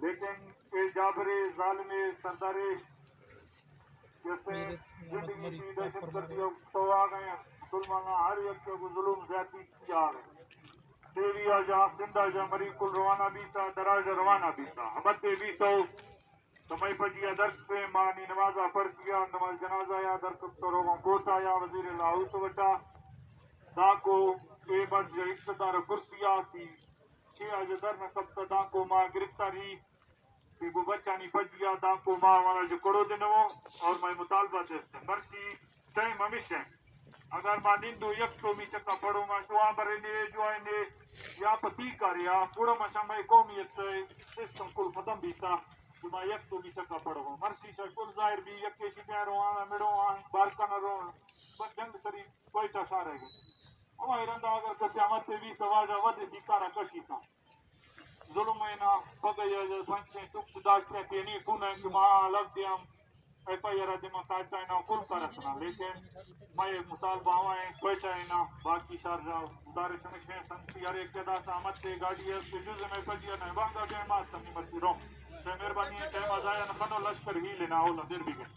लेकिन जाबरे जालिमे सरदारे जैसे जिंदगी की दहशतगर्दी तो आ गए मुसलमाना हर एक के जुलूम ज्यादा किया है देविया जहाँ सिंधा जहाँ मरी कुल रवाना भी था दराज रवाना भी था हमते भी तो समय पजिया दर्द पे मानी नमाजा पढ़ किया नमाज जनाजा या दर्द तो रोगों कोटा या वजीर लाहौस वटा दाको ए बज इख्तियार कुर्सिया थी छे आज दर न कब तक दाको मां गिरफ्तारी कि वो बच्चा नहीं पजिया दाको मां वाला जो करो दिन वो और मैं मुतालबा देते मर्सी तय ममिश है अगर मां निंदो एक तो मी चक्का पड़ो मां शुआ बरे ने जो ने या पति कार्या पूरा मशमा कौमियत सिस्टम कुल खत्म भी था कि मां एक तो मी चक्का पड़ो मर्सी से कुल जाहिर भी एक के शिकारो आ मेड़ो आ बालका न रो बस जंग सरी कोई टसा रह गई हमारे रंदा अगर कस्यामत भी सवाजा वद दिकारा कशी था जुल्म है ना पगया जो पंचे चुप दाश्त के नहीं सुना कि मां लग दिया एफआईआर दिमा काटता है ना कुल करना लेकिन मैं मुतालबा है कोई है ना बाकी शारजा उदारे समझे संति हर एक के दास आमद से गाड़ी है जुज में पजिया ना बांगा के मां समी मत रो से मेहरबानी है टाइम आया ना खनो लश्कर ही लेना हो ना देर भी गए